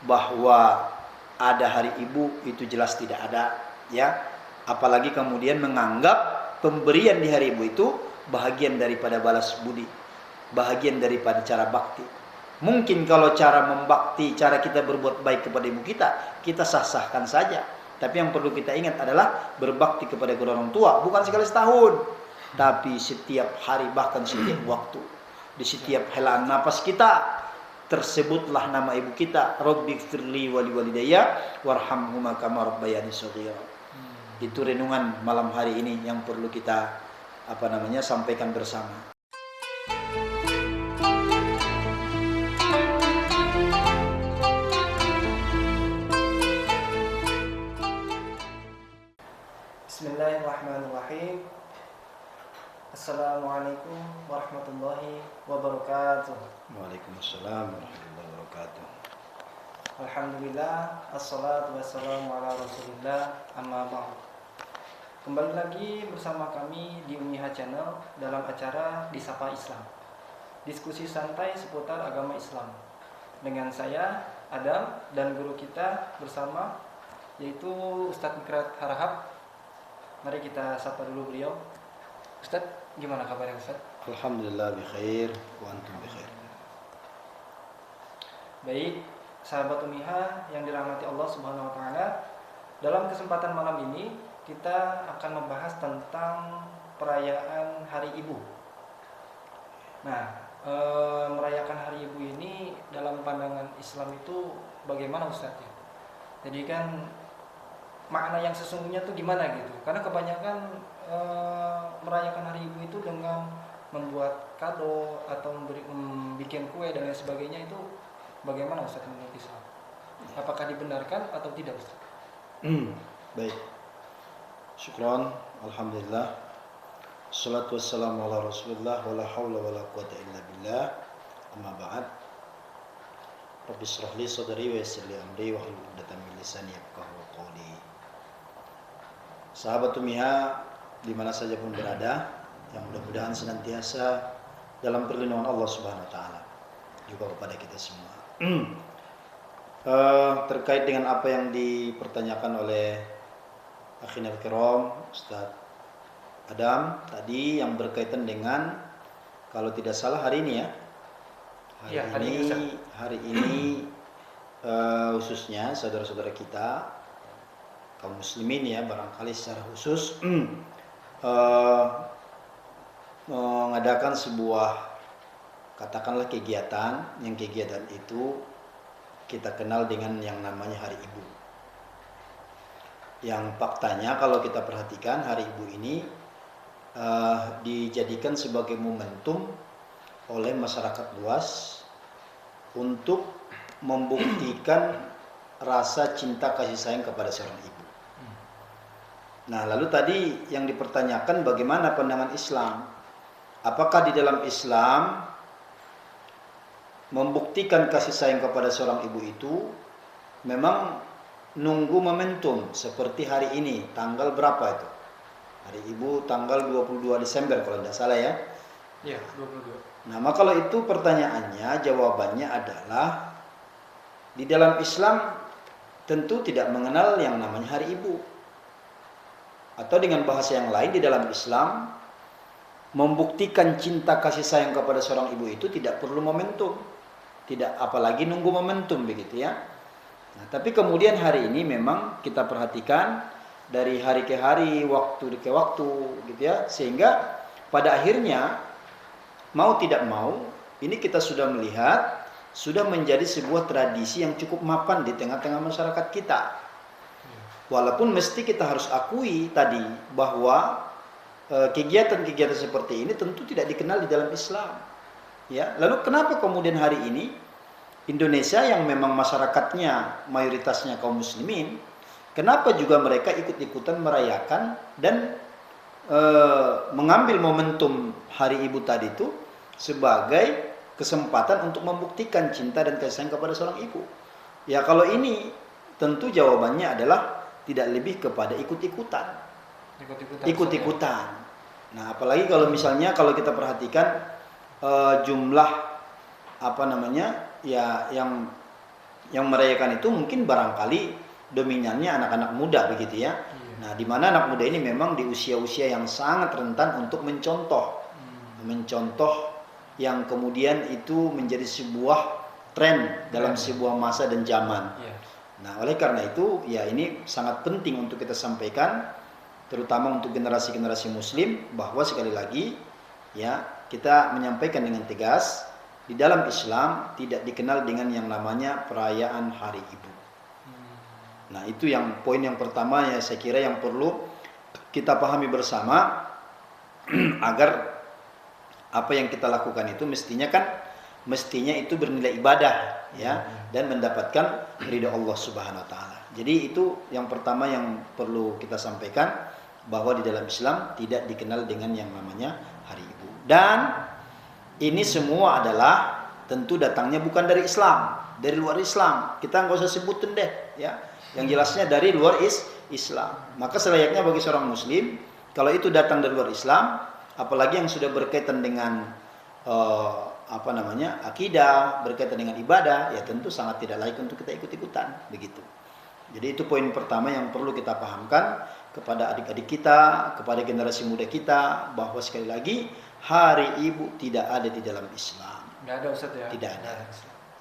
bahwa ada hari ibu itu jelas tidak ada, ya. Apalagi kemudian menganggap pemberian di hari ibu itu bahagian daripada balas budi, bahagian daripada cara bakti. Mungkin kalau cara membakti, cara kita berbuat baik kepada ibu kita sah-sahkan saja. Tapi yang perlu kita ingat adalah berbakti kepada kedua orang tua bukan sekali setahun, tapi setiap hari, bahkan setiap waktu. Di setiap helaan napas kita tersebutlah nama ibu kita, Rabbighfirli wa liwalidayya warhamhuma kama rabbayani shaghira. Itu renungan malam hari ini yang perlu kita sampaikan bersama. Bismillahirrahmanirrahim. Assalamualaikum warahmatullahi wabarakatuh. Waalaikumsalam warahmatullahi wabarakatuh. Alhamdulillah, assalatu wassalamu ala rasulillah, amma ba'd. Kembali lagi bersama kami di Umiha Channel dalam acara Disapa Islam, diskusi santai seputar agama Islam, dengan saya Adam dan guru kita bersama, yaitu Ustadz Mikrat Harahap. Mari kita sapa dulu beliau. Ustadz, gimana kabarnya Ustadz? Alhamdulillah bi khair wa antum bi khair. Baik, sahabat Umiha yang dirahmati Allah Subhanahu wa taala, dalam kesempatan malam ini kita akan membahas tentang perayaan Hari Ibu. Nah, merayakan Hari Ibu ini dalam pandangan Islam itu bagaimana Ustadz? Jadi kan makna yang sesungguhnya tuh gimana gitu? Karena kebanyakan merayakan Hari Ibu itu dengan membuat kado atau bikin kue dan lain sebagainya, itu bagaimana Ustaz menurut Islam? Apakah dibenarkan atau tidak Ustaz? Baik. Syukran. Alhamdulillah. Assalatu wassalamu ala Rasulillah wa la haula wa la quwata illa billah. Amma ba'd. Rabbi shrah li sadri wa yassir li amri wa hlul 'uqdatam min lisani yafqahu qawli. Sahabat Umiha di mana saja pun berada, yang mudah-mudahan senantiasa dalam perlindungan Allah Subhanahu wa taala, juga kepada kita semua. Terkait dengan apa yang dipertanyakan oleh akhina al-kiram Ustaz Adam tadi, yang berkaitan dengan, kalau tidak salah hari ini ya. Hari ini khususnya saudara-saudara kita kaum muslimin ya, barangkali secara khusus mengadakan sebuah, katakanlah kegiatan, yang kegiatan itu kita kenal dengan yang namanya Hari Ibu. Yang faktanya kalau kita perhatikan, Hari Ibu ini dijadikan sebagai momentum oleh masyarakat luas untuk membuktikan rasa cinta kasih sayang kepada seorang ibu. Nah, lalu tadi yang dipertanyakan bagaimana pandangan Islam? Apakah di dalam Islam membuktikan kasih sayang kepada seorang ibu itu memang nunggu momentum seperti hari ini, tanggal berapa itu? Hari Ibu tanggal 22 Desember kalau tidak salah ya. Iya, 22. Nah, maka kalau itu pertanyaannya, jawabannya adalah di dalam Islam tentu tidak mengenal yang namanya Hari Ibu. Atau dengan bahasa yang lain, di dalam Islam membuktikan cinta kasih sayang kepada seorang ibu itu tidak perlu momentum. Tidak, apalagi nunggu momentum begitu ya. Nah, tapi kemudian hari ini memang kita perhatikan dari hari ke hari, waktu ke waktu gitu ya, sehingga pada akhirnya mau tidak mau ini kita sudah melihat sudah menjadi sebuah tradisi yang cukup mapan di tengah-tengah masyarakat kita. Walaupun mesti kita harus akui tadi bahwa kegiatan-kegiatan seperti ini tentu tidak dikenal di dalam Islam. Ya, lalu kenapa kemudian hari ini Indonesia yang memang masyarakatnya mayoritasnya kaum muslimin, kenapa juga mereka ikut-ikutan merayakan dan mengambil momentum Hari Ibu tadi itu sebagai kesempatan untuk membuktikan cinta dan kasih sayang kepada seorang ibu? Ya, kalau ini tentu jawabannya adalah tidak lebih kepada ikut-ikutan. Nah, apalagi kalau misalnya kalau kita perhatikan jumlah yang yang merayakan itu mungkin barangkali dominannya anak-anak muda begitu ya. Nah, di mana anak muda ini memang di usia-usia yang sangat rentan untuk mencontoh yang kemudian itu menjadi sebuah tren dalam sebuah masa dan zaman. Nah, oleh karena itu ya ini sangat penting untuk kita sampaikan, terutama untuk generasi-generasi muslim, bahwa sekali lagi ya kita menyampaikan dengan tegas, di dalam Islam tidak dikenal dengan yang namanya perayaan Hari Ibu. Nah, itu yang poin yang pertama ya saya kira yang perlu kita pahami bersama agar apa yang kita lakukan itu mestinya itu bernilai ibadah ya dan mendapatkan ridha Allah Subhanahu wa taala. Jadi itu yang pertama yang perlu kita sampaikan, bahwa di dalam Islam tidak dikenal dengan yang namanya Hari Ibu. Dan ini semua adalah tentu datangnya bukan dari Islam, dari luar Islam. Kita nggak usah sebutin deh ya. Yang jelasnya dari luar Islam. Maka selayaknya bagi seorang muslim, kalau itu datang dari luar Islam, apalagi yang sudah berkaitan dengan akidah, berkaitan dengan ibadah, ya tentu sangat tidak layak untuk kita ikut-ikutan begitu. Jadi itu poin pertama yang perlu kita pahamkan kepada adik-adik kita, kepada generasi muda kita, bahwa sekali lagi Hari Ibu tidak ada di dalam Islam. Nggak ada Ustaz ya? Tidak ada.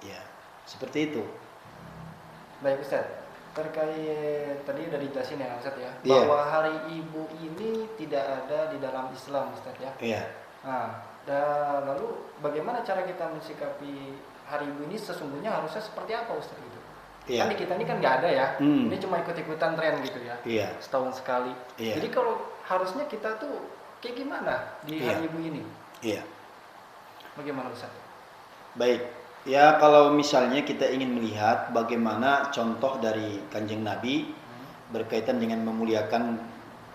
Ya, seperti itu. Baik Ustaz, terkait tadi udah dijelasin ya Ustaz ya, Iya. bahwa Hari Ibu ini tidak ada di dalam Islam Ustaz ya. Iya. Nah, dan lalu bagaimana cara kita mensikapi Hari Ibu ini sesungguhnya harusnya seperti apa Ustaz gitu? Iya. Kan di kita ini kan nggak ada ya, Hmm. ini cuma ikut-ikutan tren gitu ya, Iya. setahun sekali. Iya. Jadi kalau harusnya kita tuh kayak gimana di Iya. Hari Ibu ini? Iya. Bagaimana Ustaz? Baik. Ya, kalau misalnya kita ingin melihat bagaimana contoh dari Kanjeng Nabi berkaitan dengan memuliakan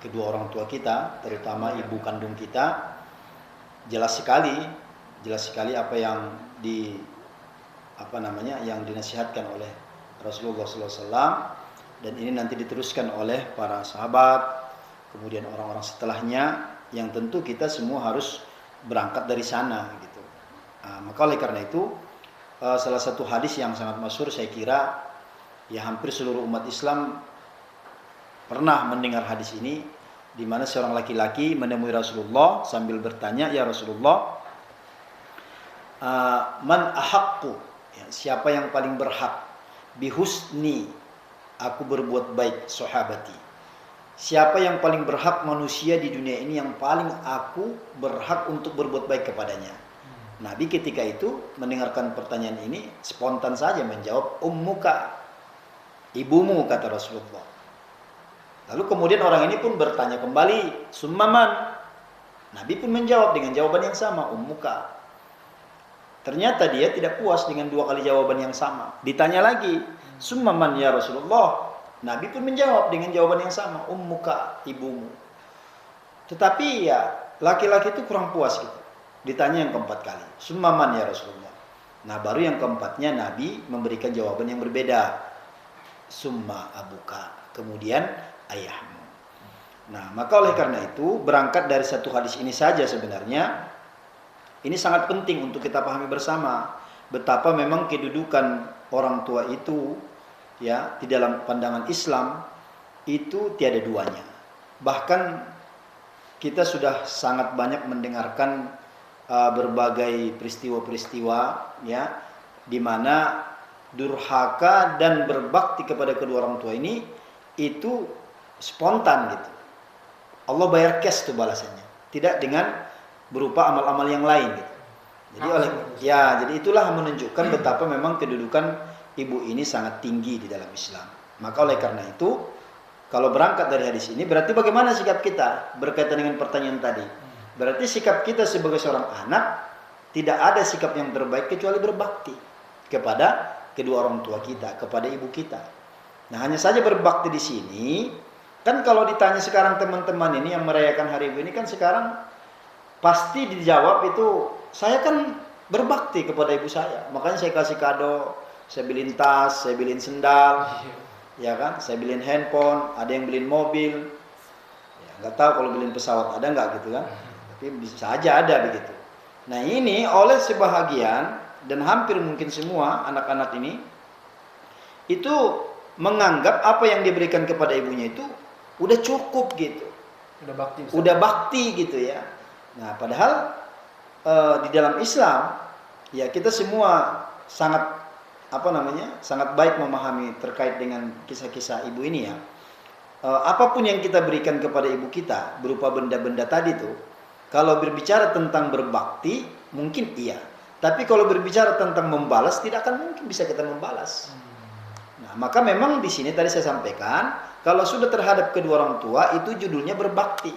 kedua orang tua kita, terutama ibu kandung kita, jelas sekali apa yang yang dinasihatkan oleh Rasulullah SAW, dan ini nanti diteruskan oleh para sahabat, kemudian orang-orang setelahnya, yang tentu kita semua harus berangkat dari sana gitu. Maka oleh karena itu salah satu hadis yang sangat masyhur, saya kira ya hampir seluruh umat Islam pernah mendengar hadis ini, di mana seorang laki-laki menemui Rasulullah sambil bertanya, "Ya Rasulullah, man ahaqqu?" Ya, siapa yang paling berhak bihusni, aku berbuat baik, sahabati. Siapa yang paling berhak manusia di dunia ini yang paling aku berhak untuk berbuat baik kepadanya? Nabi ketika itu mendengarkan pertanyaan ini spontan saja menjawab, ummuka, ibumu, kata Rasulullah. Lalu kemudian orang ini pun bertanya kembali, summaman. Nabi pun menjawab dengan jawaban yang sama, ummuka. Ternyata dia tidak puas dengan dua kali jawaban yang sama. Ditanya lagi, summaman ya Rasulullah. Nabi pun menjawab dengan jawaban yang sama, ummuka, ibumu. Tetapi ya laki-laki itu kurang puas gitu. Ditanya yang keempat kali, summaman ya Rasulullah. Nah, baru yang keempatnya Nabi memberikan jawaban yang berbeda. Summa abuka, kemudian ayahmu. Nah, maka oleh karena itu berangkat dari satu hadis ini saja sebenarnya ini sangat penting untuk kita pahami bersama, betapa memang kedudukan orang tua itu ya di dalam pandangan Islam itu tiada duanya. Bahkan kita sudah sangat banyak mendengarkan berbagai peristiwa-peristiwa ya di mana durhaka dan berbakti kepada kedua orang tua ini itu spontan gitu. Allah bayar cash tuh balasannya, tidak dengan berupa amal-amal yang lain gitu. Jadi itulah menunjukkan betapa memang kedudukan ibu ini sangat tinggi di dalam Islam. Maka oleh karena itu, kalau berangkat dari hadis ini, berarti bagaimana sikap kita berkaitan dengan pertanyaan tadi? Berarti sikap kita sebagai seorang anak tidak ada sikap yang terbaik kecuali berbakti kepada kedua orang tua kita, kepada ibu kita. Nah, hanya saja berbakti di sini, kan kalau ditanya sekarang teman-teman ini yang merayakan Hari Ibu ini kan sekarang pasti dijawab itu, saya kan berbakti kepada ibu saya, makanya saya kasih kado, saya beliin tas, saya beliin sendal, ya kan, saya beliin handphone, ada yang beliin mobil, ya, nggak tahu kalau beliin pesawat ada nggak gitu kan, tapi bisa saja ada begitu. Nah, ini oleh sebahagian dan hampir mungkin semua anak-anak ini itu menganggap apa yang diberikan kepada ibunya itu udah cukup gitu. Udah bakti. Udah bakti gitu ya. Nah, padahal di dalam Islam ya kita semua sangat sangat baik memahami terkait dengan kisah-kisah ibu ini ya. Apapun yang kita berikan kepada ibu kita berupa benda-benda tadi tuh, kalau berbicara tentang berbakti mungkin iya, tapi kalau berbicara tentang membalas tidak akan mungkin bisa kita membalas. Nah, maka memang di sini tadi saya sampaikan, kalau sudah terhadap kedua orang tua itu judulnya berbakti,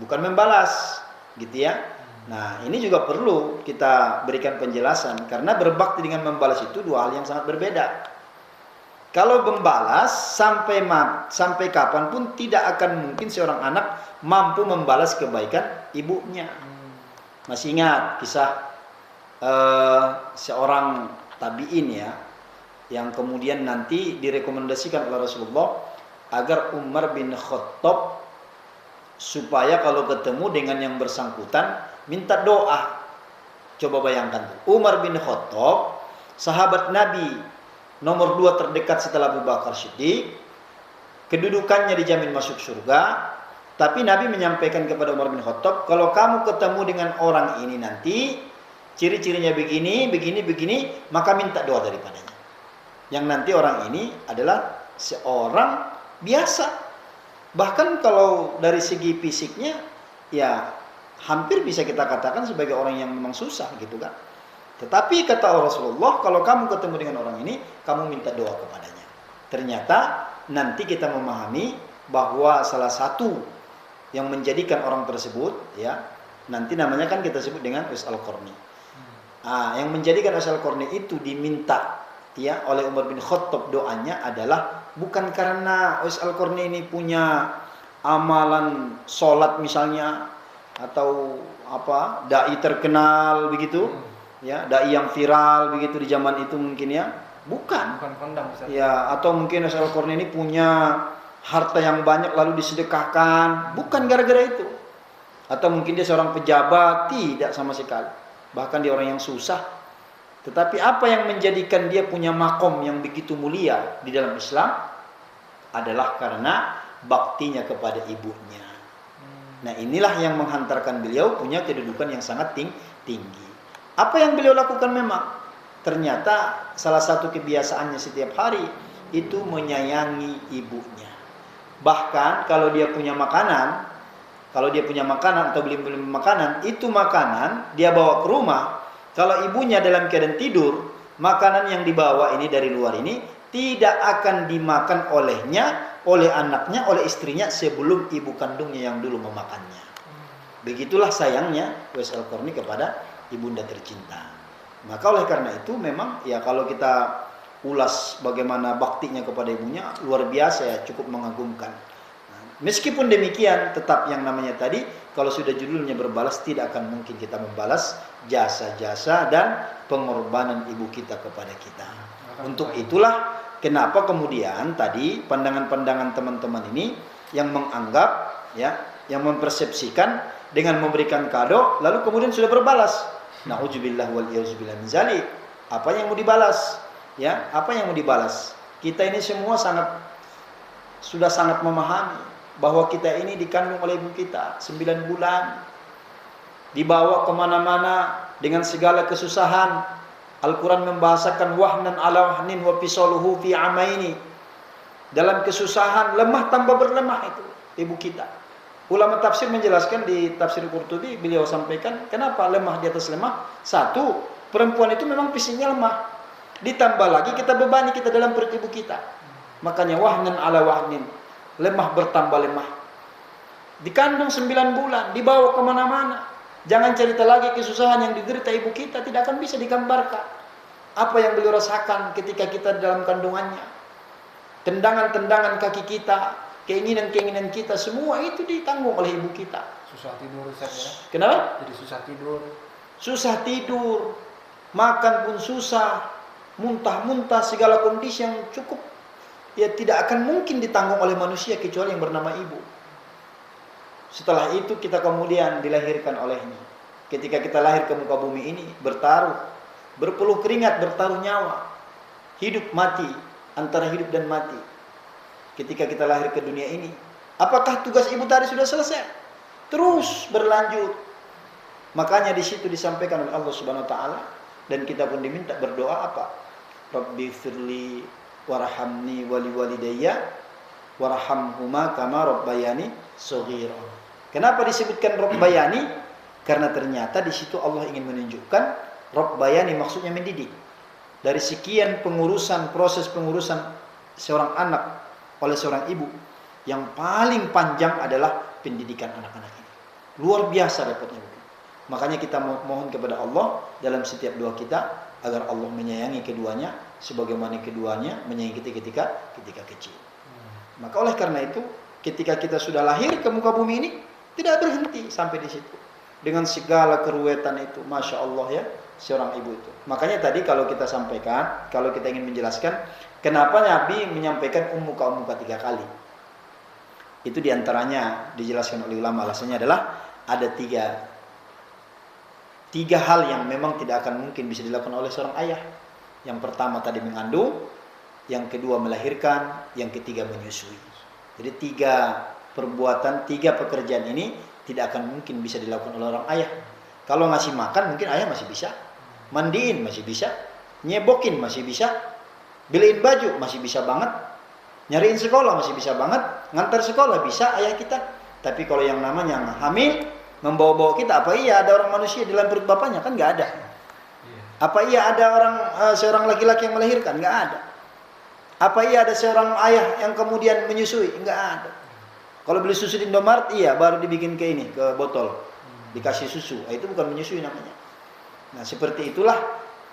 bukan membalas, gitu ya. Nah, ini juga perlu kita berikan penjelasan karena berbakti dengan membalas itu dua hal yang sangat berbeda. Kalau membalas sampai kapanpun tidak akan mungkin seorang anak mampu membalas kebaikan ibunya. Masih ingat kisah seorang tabi'in ya, yang kemudian nanti direkomendasikan oleh Rasulullah agar Umar bin Khattab supaya kalau ketemu dengan yang bersangkutan minta doa. Coba bayangkan tuh, Umar bin Khattab, sahabat Nabi nomor 2 terdekat setelah Abu Bakar Siddiq, kedudukannya dijamin masuk surga. Tapi Nabi menyampaikan kepada Umar bin Khattab, kalau kamu ketemu dengan orang ini nanti ciri-cirinya begini, maka minta doa daripadanya. Yang nanti orang ini adalah seorang biasa. Bahkan kalau dari segi fisiknya ya hampir bisa kita katakan sebagai orang yang memang susah gitu kan. Tetapi kata Rasulullah, kalau kamu ketemu dengan orang ini, kamu minta doa kepadanya. Ternyata nanti kita memahami bahwa salah satu yang menjadikan orang tersebut ya, nanti namanya kan kita sebut dengan Uwais Al-Qarni. Yang menjadikan Uwais Al-Qarni itu diminta ya oleh Umar bin Khattab doanya adalah bukan karena Uwais Al-Qarni ini punya amalan sholat misalnya atau dai terkenal begitu. Ya, dai yang viral begitu di zaman itu mungkin ya, bukan kondang ya, atau mungkin Uwais Al-Qarni ini punya harta yang banyak lalu disedekahkan, bukan gara-gara itu, atau mungkin dia seorang pejabat, tidak sama sekali, bahkan dia orang yang susah. Tetapi apa yang menjadikan dia punya makom yang begitu mulia di dalam Islam adalah karena baktinya kepada ibunya. Nah, inilah yang menghantarkan beliau punya kedudukan yang sangat tinggi. Apa yang beliau lakukan memang ternyata salah satu kebiasaannya setiap hari itu menyayangi ibunya. Bahkan kalau dia punya makanan atau beli makanan, itu makanan dia bawa ke rumah. Kalau ibunya dalam keadaan tidur, makanan yang dibawa ini dari luar ini tidak akan dimakan olehnya, oleh anaknya, oleh istrinya sebelum ibu kandungnya yang dulu memakannya. Begitulah sayangnya Uwais Al-Qarni kepada ibunda tercinta. Maka oleh karena itu memang ya kalau kita ulas bagaimana baktinya kepada ibunya luar biasa ya, cukup mengagumkan. Meskipun demikian tetap yang namanya tadi kalau sudah judulnya berbalas tidak akan mungkin kita membalas jasa-jasa dan pengorbanan ibu kita kepada kita. Untuk itulah kenapa kemudian tadi pandangan-pandangan teman-teman ini yang menganggap ya, yang mempersepsikan dengan memberikan kado lalu kemudian sudah berbalas. Na'udzubillah wal iyauzubillah min zalik. Apa yang mau dibalas? Ya, apa yang mau dibalas? Kita ini semua sudah sangat memahami bahwa kita ini dikandung oleh ibu kita 9 bulan, dibawa kemana-mana dengan segala kesusahan. Al-Quran membahasakan wahnan ala wahnin wa fisaluhu fi amaini. Dalam kesusahan lemah tambah berlemah itu ibu kita. Ulama tafsir menjelaskan di tafsir Qurtubi, beliau sampaikan kenapa lemah di atas lemah. Satu, perempuan itu memang fisiknya lemah. Ditambah lagi kita bebani kita dalam perut ibu kita. Makanya wahnan ala wahnin, lemah bertambah lemah. Dikandung 9 bulan, dibawa kemana-mana. Jangan cerita lagi kesusahan yang diderita ibu kita, tidak akan bisa digambarkan. Apa yang beliau rasakan ketika kita dalam kandungannya. Tendangan-tendangan kaki kita, keinginan-keinginan kita, semua itu ditanggung oleh ibu kita. Susah tidur saja. Kenapa? Jadi susah tidur. Susah tidur, makan pun susah, muntah-muntah, segala kondisi yang cukup ya tidak akan mungkin ditanggung oleh manusia kecuali yang bernama ibu. Setelah itu kita kemudian dilahirkan olehnya. Ketika kita lahir ke muka bumi ini bertaruh, berpeluh keringat, bertaruh nyawa. hidup mati, antara hidup dan mati. Ketika kita lahir ke dunia ini, apakah tugas ibu tadi sudah selesai? Terus berlanjut. Makanya di situ disampaikan oleh Allah Subhanahu wa taala, dan kita pun diminta berdoa apa? Rabbi firli warhamni wali walidayya warhamhuma kama rabbayani shaghira. Kenapa disebutkan rabbayani? Karena ternyata di situ Allah ingin menunjukkan rabbayani maksudnya mendidik. Dari sekian pengurusan, proses pengurusan seorang anak oleh seorang ibu, yang paling panjang adalah pendidikan anak-anak ini. Luar biasa dapatnya. Makanya kita mohon kepada Allah dalam setiap doa kita agar Allah menyayangi keduanya sebagaimana keduanya menyayangi kita ketika kecil. Maka oleh karena itu, ketika kita sudah lahir ke muka bumi ini, tidak berhenti sampai di situ. Dengan segala keruwetan itu, Masya Allah ya, seorang ibu itu. Makanya tadi kalau kita sampaikan, kalau kita ingin menjelaskan, kenapa Nabi menyampaikan ummuka 3 kali. Itu diantaranya dijelaskan oleh ulama, alasannya adalah ada tiga hal yang memang tidak akan mungkin bisa dilakukan oleh seorang ayah. Yang pertama tadi mengandung, yang kedua melahirkan, yang ketiga menyusui. Jadi 3 perbuatan, 3 pekerjaan ini tidak akan mungkin bisa dilakukan oleh orang ayah. Kalau ngasih makan mungkin ayah masih bisa, mandiin masih bisa, nyebokin masih bisa, beliin baju masih bisa banget, nyariin sekolah masih bisa banget, ngantar sekolah bisa ayah kita. Tapi kalau yang namanya hamil, membawa-bawa kita, apa iya ada orang manusia di dalam perut bapaknya? Kan nggak ada. Apa iya ada seorang laki-laki yang melahirkan? Nggak ada. Apa iya ada seorang ayah yang kemudian menyusui? Nggak ada. Kalau beli susu di Indomaret, iya baru dibikin ke botol, dikasih susu. Itu bukan menyusui namanya. Nah seperti itulah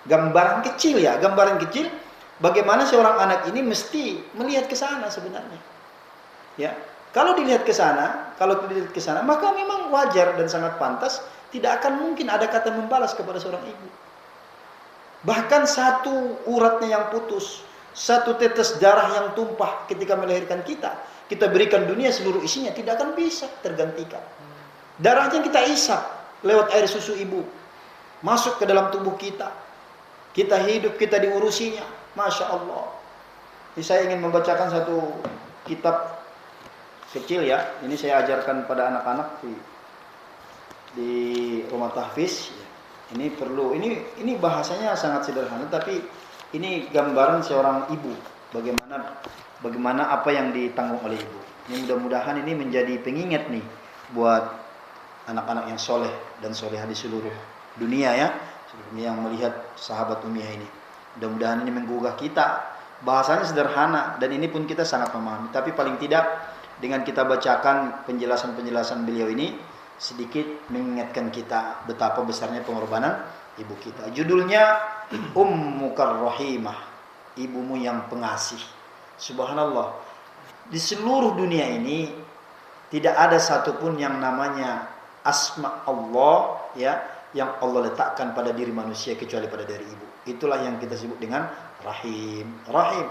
gambaran kecil ya, gambaran kecil bagaimana seorang anak ini mesti melihat ke sana sebenarnya. Ya, kalau dilihat ke sana, maka memang wajar dan sangat pantas, tidak akan mungkin ada kata membalas kepada seorang ibu. Bahkan satu uratnya yang putus, satu tetes darah yang tumpah ketika melahirkan kita berikan dunia seluruh isinya, tidak akan bisa tergantikan. Darahnya kita isap lewat air susu ibu, masuk ke dalam tubuh kita. Kita hidup, kita diurusinya. Masya Allah. Ini saya ingin membacakan satu kitab kecil ya. Ini saya ajarkan pada anak-anak di rumah tahfiz. Ini perlu. Ini bahasanya sangat sederhana, tapi ini gambaran seorang ibu. Bagaimana apa yang ditanggung oleh ibu. Ini mudah-mudahan ini menjadi pengingat nih buat anak-anak yang soleh dan solehah di seluruh dunia ya. Seluruh dunia yang melihat sahabat Ummiyah ini. Mudah-mudahan ini menggugah kita. Bahasanya sederhana dan ini pun kita sangat memahami. Tapi paling tidak dengan kita bacakan penjelasan-penjelasan beliau ini sedikit mengingatkan kita betapa besarnya pengorbanan ibu kita. Judulnya Ummukar Rahimah, ibumu yang pengasih. Subhanallah. Di seluruh dunia ini tidak ada satupun yang namanya asma Allah ya, yang Allah letakkan pada diri manusia kecuali pada diri ibu. Itulah yang kita sebut dengan Rahim. Rahim.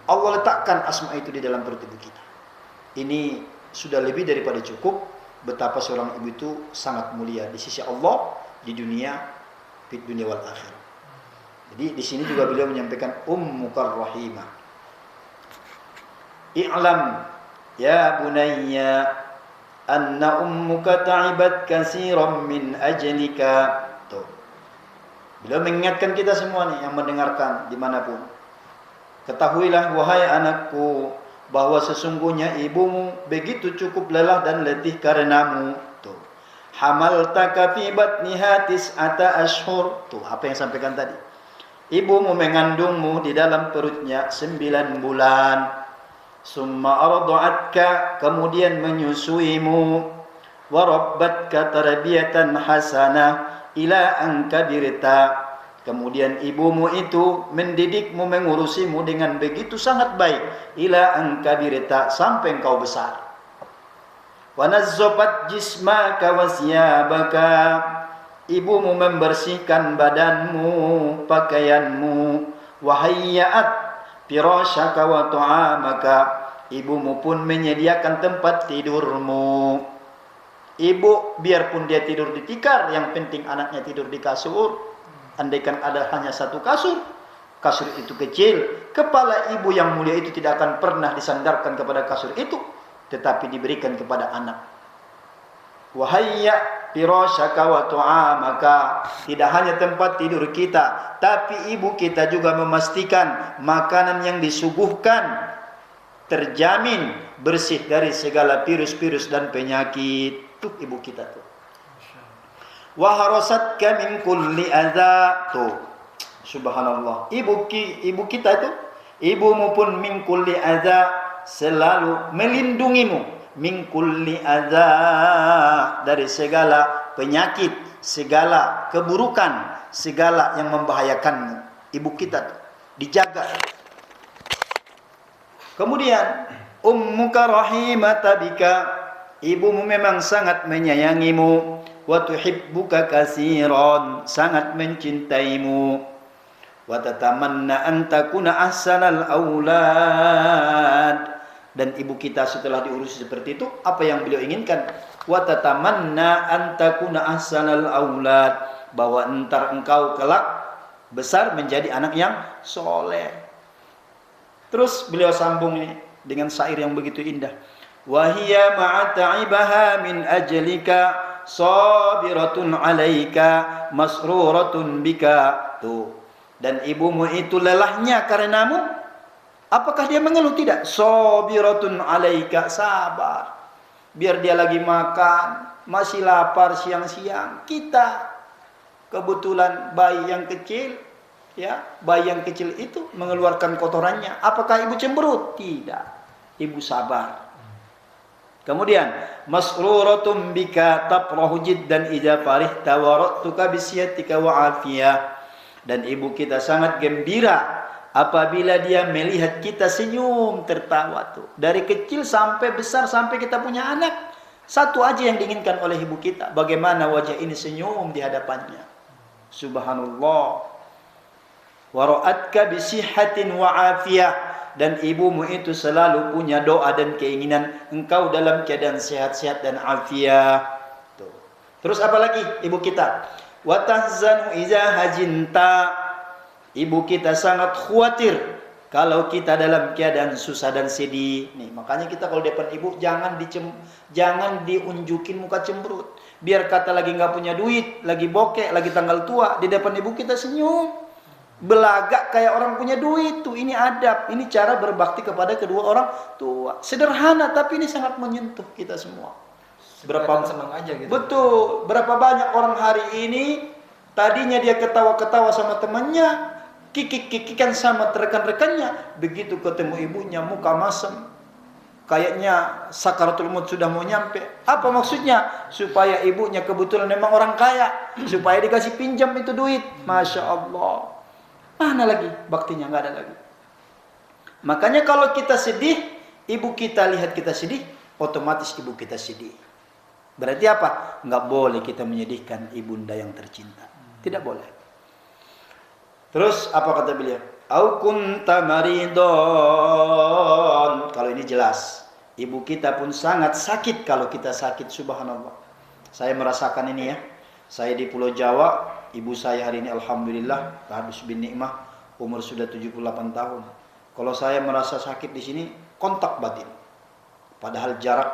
Allah letakkan asma itu di dalam perut ibu kita. Ini sudah lebih daripada cukup betapa seorang ibu itu sangat mulia di sisi Allah di dunia, di dunia wal akhirah. Jadi di sini juga beliau menyampaikan Ummukar Rahimah. I'lam ya bunayya anna ummuka ta'ibat katsiran min ajlika. Tuh. Beliau mengingatkan kita semua nih yang mendengarkan dimanapun. Ketahuilah wahai anakku bahwa sesungguhnya ibumu begitu cukup lelah dan letih karenamu. Tuh. Hamaltaka fi batniha tis'ata ashhur. Tuh, apa yang sampaikan tadi. Ibumu mengandungmu di dalam perutnya 9 bulan. Summa arda'atka, kemudian menyusuimu. Wa rabbatka tarbiyatan hasanah ila an kabirta. Kemudian ibumu itu mendidikmu, mengurusimu dengan begitu sangat baik. Ila an kabirta, sampai engkau besar. Wa nazzafat jismaka wa siyabaka. Ibumu membersihkan badanmu, pakaianmu. Wa hayya'at firashaka wa ta'amaka. Ibumu pun menyediakan tempat tidurmu. Ibu biarpun dia tidur di tikar, yang penting anaknya tidur di kasur. Andaikan ada hanya satu kasur, kasur itu kecil, kepala ibu yang mulia itu tidak akan pernah disandarkan kepada kasur itu, tetapi diberikan kepada anak. Wahayya firashaka wa tu'amaka. Tidak hanya tempat tidur kita, tapi ibu kita juga memastikan makanan yang disuguhkan terjamin bersih dari segala virus-virus dan penyakit. Tuh ibu kita tuh. Wa harasatka min kulli adza. Tuh. Subhanallah. Ibu kita itu, ibumu pun min kulli adza, selalu melindungimu. Min kulli adza, dari segala penyakit, segala keburukan, segala yang membahayakanmu. Ibu kita tuh dijaga. Kemudian ummuka rahimata bika, ibumu memang sangat menyayangimu. Wa tuhibbuka katsiran, sangat mencintaimu. Wa tatamanna an takuna ahsanal aulad, dan ibu kita setelah diurus seperti itu, apa yang beliau inginkan? Wa tatamanna an takuna ahsanal aulad, bahwa entar engkau kelak besar menjadi anak yang soleh. Terus beliau sambung ini dengan syair yang begitu indah. Wa hiya ma'ata'ibaha min ajlika sabiratun 'alaika masruratun bika. Tuh. Dan ibumu itu lelahnya karenamu. Apakah dia mengeluh? Tidak. Sabiratun 'alaika, sabar. Biar dia lagi makan, masih lapar siang-siang. Kita kebetulan bayi yang kecil, ya, bayi yang kecil itu mengeluarkan kotorannya. Apakah ibu cemberut? Tidak. Ibu sabar. Kemudian masruratun bika tafrahu jiddan idza farihta wa ratuka bisyatika wa afiyah. Dan ibu kita sangat gembira apabila dia melihat kita senyum tertawa tuh. Dari kecil sampai besar sampai kita punya anak, satu aja yang diinginkan oleh ibu kita, bagaimana wajah ini senyum di hadapannya. Subhanallah. Wa ra'atka bisihhatin wa afiyah, dan ibumu itu selalu punya doa dan keinginan engkau dalam keadaan sehat-sehat dan afiat. Tuh. Terus apa lagi ibu kita? Wa tahzanu iza hajinta, ibu kita sangat khawatir kalau kita dalam keadaan susah dan sedih. Nih, makanya kita kalau depan ibu jangan diunjukin muka cemberut. Biar kata lagi nggak punya duit, lagi bokek, lagi tanggal tua, di depan ibu kita senyum. Belagak kayak orang punya duit tuh. Ini adab, ini cara berbakti kepada kedua orang tua. Sederhana tapi ini sangat menyentuh kita semua. Berapa senang aja gitu. Betul. Berapa banyak orang hari ini tadinya dia ketawa-ketawa sama temannya, kikik-kikikan sama rekan-rekannya, begitu ketemu ibunya muka masem. Kayaknya sakaratul maut sudah mau nyampe. Apa maksudnya? Supaya ibunya kebetulan memang orang kaya, supaya dikasih pinjam itu duit. Masya Allah. Mana lagi baktinya? Nggak ada lagi. Makanya kalau kita sedih, ibu kita lihat kita sedih, otomatis ibu kita sedih. Berarti apa? Nggak boleh kita menyedihkan ibunda yang tercinta. Tidak boleh. Terus apa kata beliau? Au kunta maridon. Kalau ini jelas. Ibu kita pun sangat sakit kalau kita sakit. Subhanallah. Saya merasakan ini ya. Saya di Pulau Jawa. Ibu saya hari ini alhamdulillah hadus bin nikmah, umur sudah 78 tahun. Kalau saya merasa sakit di sini, kontak batin. Padahal jarak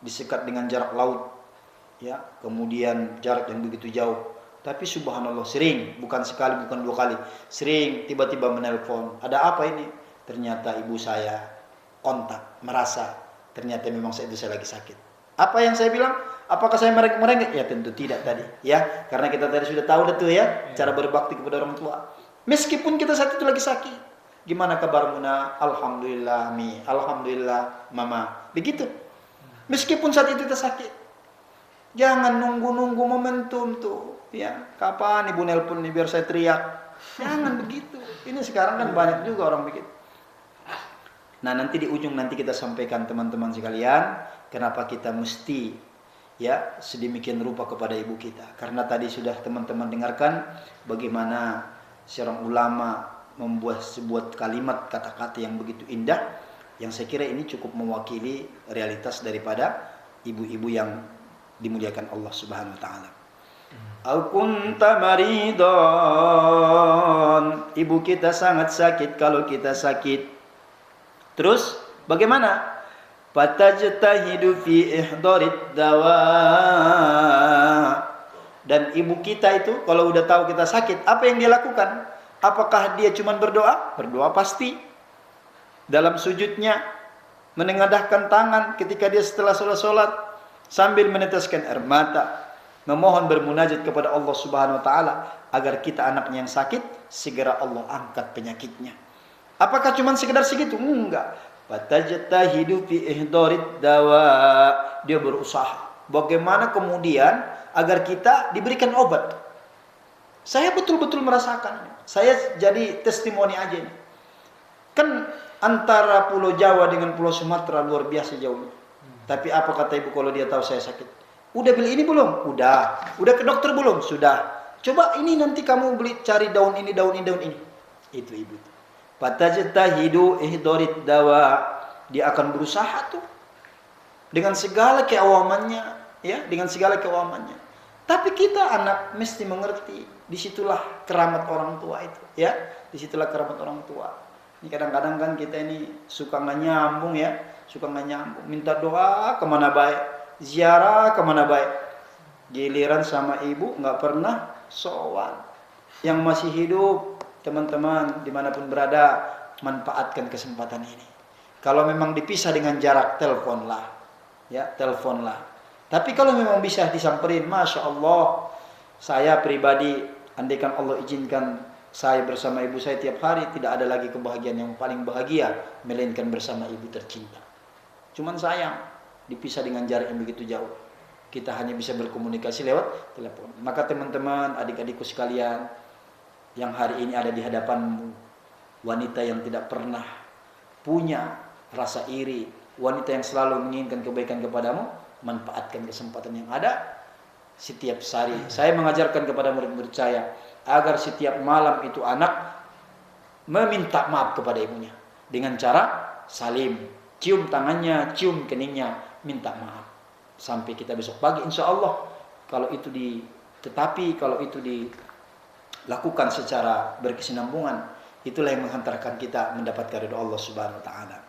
disekat dengan jarak laut, ya, kemudian jarak yang begitu jauh. Tapi subhanallah sering, bukan sekali, bukan dua kali, sering tiba-tiba menelpon. Ada apa ini? Ternyata ibu saya kontak, merasa ternyata memang saya lagi sakit. Apa yang saya bilang? Apakah saya merengek? Ya tentu tidak tadi, ya, karena kita tadi sudah tahu itu ya, cara berbakti kepada orang tua. Meskipun kita saat itu lagi sakit, gimana kabarmu nak? Alhamdulillah mi, alhamdulillah mama, begitu. Meskipun saat itu kita sakit, jangan nunggu-nunggu momentum tuh, ya. Kapan ibu nelpon nih biar saya teriak? Jangan begitu. Ini sekarang kan banyak juga orang begitu. Nah nanti di ujung nanti kita sampaikan teman-teman sekalian, kenapa kita mesti ya sedemikian rupa kepada ibu kita. Karena tadi sudah teman-teman dengarkan bagaimana seorang ulama membuat sebuah kalimat kata-kata yang begitu indah, yang saya kira ini cukup mewakili realitas daripada ibu-ibu yang dimuliakan Allah Subhanahu wa taala. Au kunta maridon, ibu kita sangat sakit kalau kita sakit. Terus bagaimana? Fatajtahidu fi ihdarid dawa. Dan ibu kita itu kalau udah tahu kita sakit, apa yang dia lakukan? Apakah dia cuma berdoa? Berdoa pasti. Dalam sujudnya menengadahkan tangan ketika dia setelah sholat sambil meneteskan air mata, memohon bermunajat kepada Allah Subhanahu wa taala agar kita anaknya yang sakit segera Allah angkat penyakitnya. Apakah cuma sekedar segitu? Enggak. Fatajtahidu fi ihdarid dawa. Dia berusaha bagaimana kemudian agar kita diberikan obat. Saya betul-betul merasakan. Saya jadi testimoni aja ini. Kan antara Pulau Jawa dengan Pulau Sumatera luar biasa jauhnya. Tapi apa kata ibu kalau dia tahu saya sakit? Udah beli ini belum? Udah. Udah ke dokter belum? Sudah. Coba ini nanti kamu beli cari daun ini, daun ini, daun ini. Itu ibu. Fatajtahidu ihdarid dawa. Dia akan berusaha tuh dengan segala keawamannya, ya, dengan segala keawamannya. Tapi kita anak mesti mengerti, disitulah keramat orang tua itu, ya. Disitulah keramat orang tua. Ini kadang-kadang kan kita ini suka nggak nyambung, ya, suka nggak nyambung. Minta doa kemana baik. Ziarah kemana baik, giliran sama ibu nggak pernah sowan. Yang masih hidup, teman-teman dimanapun berada, manfaatkan kesempatan ini. Kalau memang dipisah dengan jarak, teleponlah, ya, teleponlah. Tapi kalau memang bisa disamperin, masya Allah, saya pribadi, andaikan Allah izinkan saya bersama ibu saya tiap hari, tidak ada lagi kebahagiaan yang paling bahagia melainkan bersama ibu tercinta. Cuman sayang dipisah dengan jarak yang begitu jauh. Kita hanya bisa berkomunikasi lewat telepon. Maka teman-teman, adik-adikku sekalian yang hari ini ada di hadapanmu, wanita yang tidak pernah punya rasa iri, wanita yang selalu menginginkan kebaikan kepadamu, manfaatkan kesempatan yang ada setiap hari. Saya mengajarkan kepada murid-murid saya agar setiap malam itu anak meminta maaf kepada ibunya dengan cara salim, cium tangannya, cium keningnya, minta maaf sampai kita besok pagi insya Allah. Kalau itu kalau itu dilakukan secara berkesinambungan, itulah yang menghantarkan kita mendapatkan ridho Allah Subhanahu wa taala.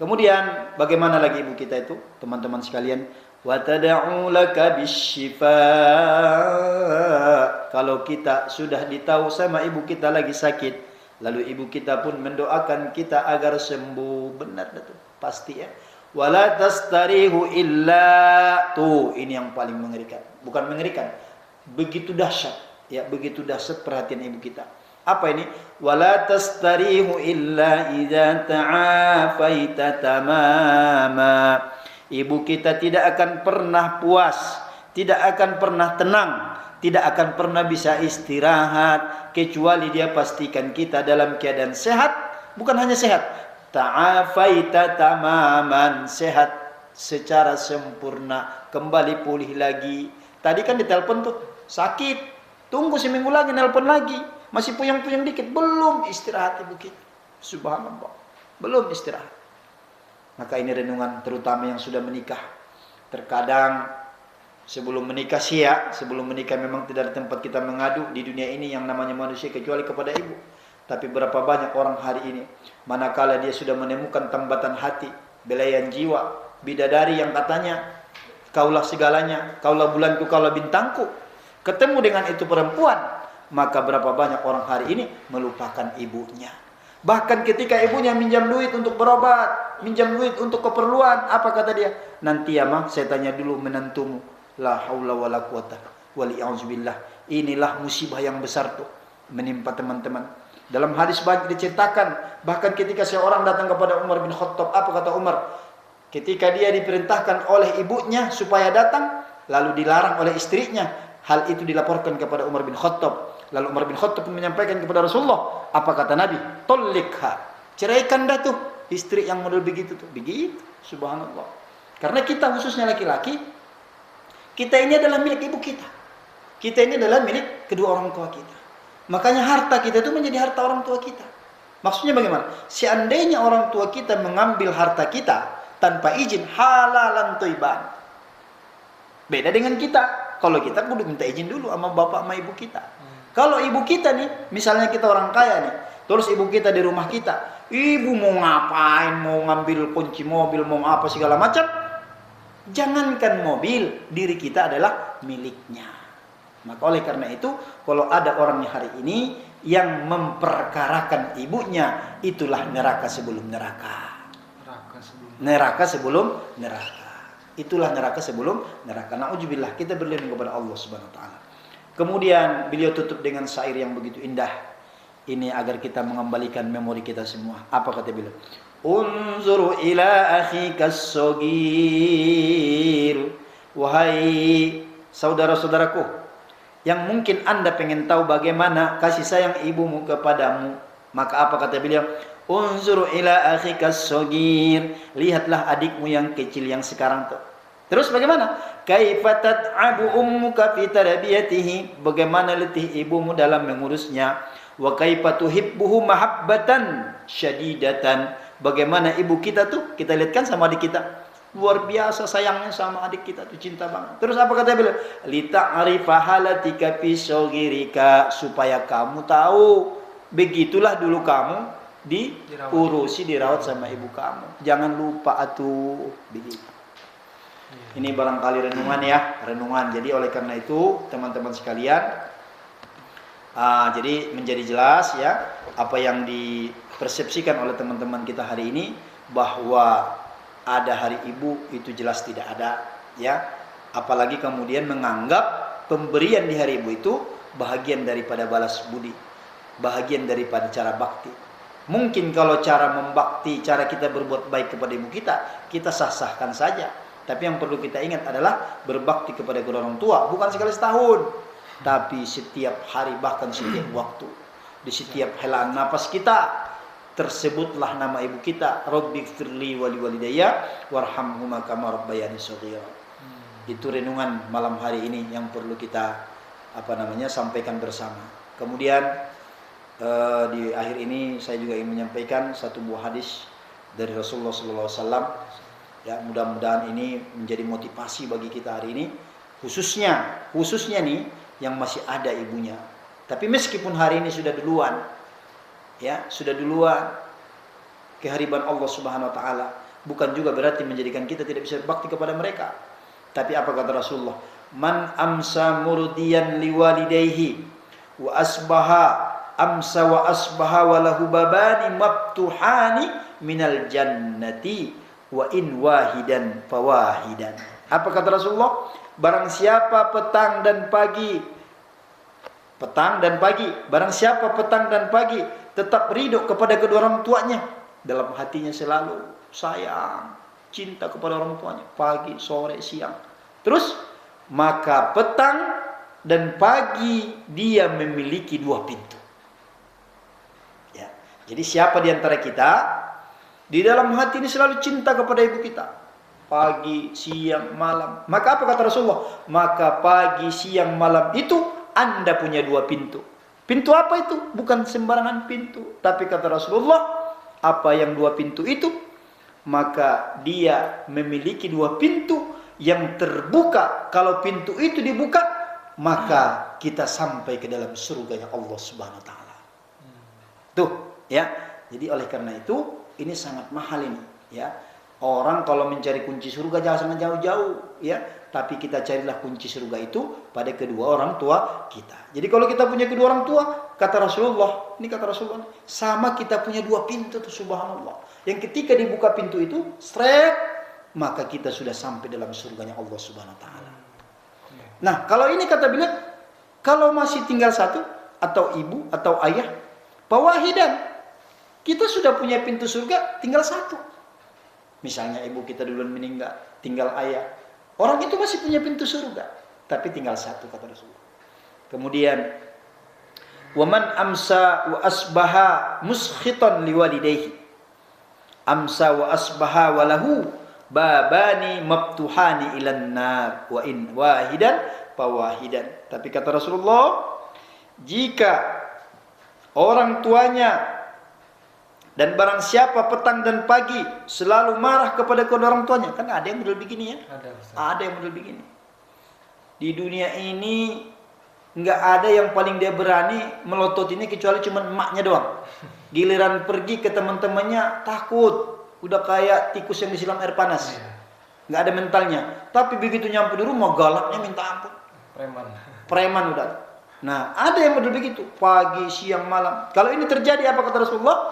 Kemudian bagaimana lagi ibu kita itu, teman-teman sekalian, wa tad'u laka bisyifa. Kalau kita sudah ditahu sama ibu kita lagi sakit, lalu ibu kita pun mendoakan kita agar sembuh. Benar betul, pasti ya. Wala tastarihu illa, tuh ini yang paling mengerikan. Bukan mengerikan, begitu dahsyat, ya, begitu dahsyat perhatian ibu kita. Apa ini? Wala tastarihu illa idza ta'afaita tamama. Ibu kita tidak akan pernah puas, tidak akan pernah tenang, tidak akan pernah bisa istirahat kecuali dia pastikan kita dalam keadaan sehat. Bukan hanya sehat, ta'afaita tamaman, sehat secara sempurna, kembali pulih lagi. Tadi kan ditelepon tuh sakit, tunggu seminggu lagi nelpon lagi, masih puyeng-puyeng dikit, belum istirahat ibu kita. Subhanallah, belum istirahat. Maka ini renungan terutama yang sudah menikah. Terkadang sebelum menikah sebelum menikah memang tidak ada tempat kita mengadu di dunia ini yang namanya manusia kecuali kepada ibu. Tapi berapa banyak orang hari ini, manakala dia sudah menemukan tambatan hati, belayan jiwa, bidadari yang katanya kaulah segalanya, kaulah bulanku, kaulah bintangku, ketemu dengan itu perempuan, maka berapa banyak orang hari ini melupakan ibunya. Bahkan ketika ibunya minjam duit untuk berobat, minjam duit untuk keperluan, apa kata dia? Nanti ya mah, saya tanya dulu menantumu. La haula wala quwata wali'auzubillah. Inilah musibah yang besar tuh menimpa teman-teman. Dalam hadis banyak diceritakan, bahkan ketika seorang datang kepada Umar bin Khattab, apa kata Umar? Ketika dia diperintahkan oleh ibunya supaya datang, lalu dilarang oleh istrinya, hal itu dilaporkan kepada Umar bin Khattab. Lalu Umar bin Khattab menyampaikan kepada Rasulullah, apa kata Nabi? Talliqha, ceraikan dah tuh istri yang model begitu tuh. Begitu, subhanallah. Karena kita khususnya laki-laki, kita ini adalah milik ibu kita. Kita ini adalah milik kedua orang tua kita. Makanya harta kita itu menjadi harta orang tua kita. Maksudnya bagaimana? Seandainya orang tua kita mengambil harta kita tanpa izin, halalan thayyiban. Beda dengan kita. kalau kita kudu minta izin dulu sama bapak sama ibu kita. Kalau ibu kita nih, misalnya kita orang kaya nih, terus ibu kita di rumah kita, ibu mau ngapain, mau ngambil kunci mobil, mau apa segala macam, jangankan mobil, diri kita adalah miliknya. Maka oleh karena itu, kalau ada orang hari ini yang memperkarakan ibunya, itulah neraka sebelum neraka. Neraka sebelum neraka. Itulah neraka sebelum neraka. Na'udzubillah, kita berlindung kepada Allah Subhanahu wa taala. Kemudian beliau tutup dengan syair yang begitu indah. Ini agar kita mengembalikan memori kita semua. Apa kata beliau? Unzur ila akhika as-saghir. Wahai saudara-saudaraku, yang mungkin Anda pengen tahu bagaimana kasih sayang ibumu kepadamu. Maka apa kata beliau? Unzur ila akhika as-saghir. Lihatlah adikmu yang kecil yang sekarang tuh. Terus bagaimana? Kaifa tat'abu ummuka fi tarbiyatihi, bagaimana letih ibumu dalam mengurusnya. Wa kaifa tuhibbuhu mahabbatan syadidatan, bagaimana ibu kita tuh, kita lihat kan sama adik kita, luar biasa sayangnya sama adik kita tuh, cinta banget. Terus apa kata beliau? Li ta'rifa halatika fi saghirika, supaya kamu tahu begitulah dulu kamu diurusi, dirawat sama ibu kamu. Jangan lupa atuh begitu. Ini barangkali renungan ya, renungan. Jadi oleh karena itu teman-teman sekalian, jadi menjadi jelas ya apa yang dipersepsikan oleh teman-teman kita hari ini, bahwa ada hari ibu itu jelas tidak ada ya. Apalagi kemudian menganggap pemberian di hari ibu itu bahagian daripada balas budi, bahagian daripada cara bakti. Mungkin kalau cara membakti, cara kita berbuat baik kepada ibu kita sah-sahkan saja. Tapi yang perlu kita ingat adalah berbakti kepada kedua orang tua bukan sekali setahun, tapi setiap hari, bahkan setiap waktu. Di setiap helaan napas kita tersebutlah nama ibu kita. Rabbighfirli wa liwalidayya warhamhuma kama rabbayani shaghira. Itu renungan malam hari ini yang perlu kita sampaikan bersama. Kemudian di akhir ini saya juga ingin menyampaikan satu buah hadis dari Rasulullah SAW. Ya, mudah-mudahan ini menjadi motivasi bagi kita hari ini, khususnya nih yang masih ada ibunya. Tapi meskipun hari ini sudah duluan kehariban Allah Subhanahu wa taala, bukan juga berarti menjadikan kita tidak bisa berbakti kepada mereka. Tapi apa kata Rasulullah? Man amsa murdiyan liwalidayhi wa amsa wa asbaha wa lahu babani maftuhani minal jannati wa in wahidan fawahidan. Apa kata Rasulullah? Barang siapa petang dan pagi, barang siapa petang dan pagi tetap ridho kepada kedua orang tuanya, dalam hatinya selalu sayang, cinta kepada orang tuanya, pagi, sore, siang. Terus maka petang dan pagi dia memiliki dua pintu. Ya. Jadi siapa di antara kita di dalam hati ini selalu cinta kepada ibu kita, pagi, siang, malam, maka apa kata Rasulullah? Maka pagi, siang, malam itu Anda punya dua pintu. Pintu apa itu? Bukan sembarangan pintu, tapi kata Rasulullah, apa yang dua pintu itu? Maka dia memiliki dua pintu yang terbuka. Kalau pintu itu dibuka, maka kita sampai ke dalam surganya Allah Subhanahu wa taala. Tuh, ya. Jadi oleh karena itu ini sangat mahal ini, ya. Orang kalau mencari kunci surga jangan jauh-jauh, ya. Tapi kita carilah kunci surga itu pada kedua orang tua kita. Jadi kalau kita punya kedua orang tua, kata Rasulullah, sama kita punya dua pintu tuh, subhanallah. Yang ketika dibuka pintu itu, maka kita sudah sampai dalam surganya Allah Subhanahu wa taala. Nah, kalau ini kata beliau, kalau masih tinggal satu atau ibu atau ayah, fawahidan. Kita sudah punya pintu surga, tinggal satu. Misalnya ibu kita duluan meninggal, tinggal ayah. Orang itu masih punya pintu surga, tapi tinggal satu kata Rasulullah. Kemudian, waman amsa wa asbaha muskhitan liwalidayhi. Amsa wa asbaha walahu babani maftuhani ilan nar wa in wahidan fawahidan. Tapi kata Rasulullah, jika orang tuanya dan barang siapa petang dan pagi selalu marah kepada kedua orang tuanya, kan ada yang model begini ya? Ada yang model begini. Di dunia ini nggak ada yang paling dia berani melotot ini kecuali cuma emaknya doang. Giliran pergi ke teman-temannya takut, udah kayak tikus yang disiram air panas. Nggak ada mentalnya. Tapi begitu nyampe di rumah galaknya minta ampun. Preman udah. Nah, ada yang model begitu, pagi, siang, malam. Kalau ini terjadi apa kata Rasulullah?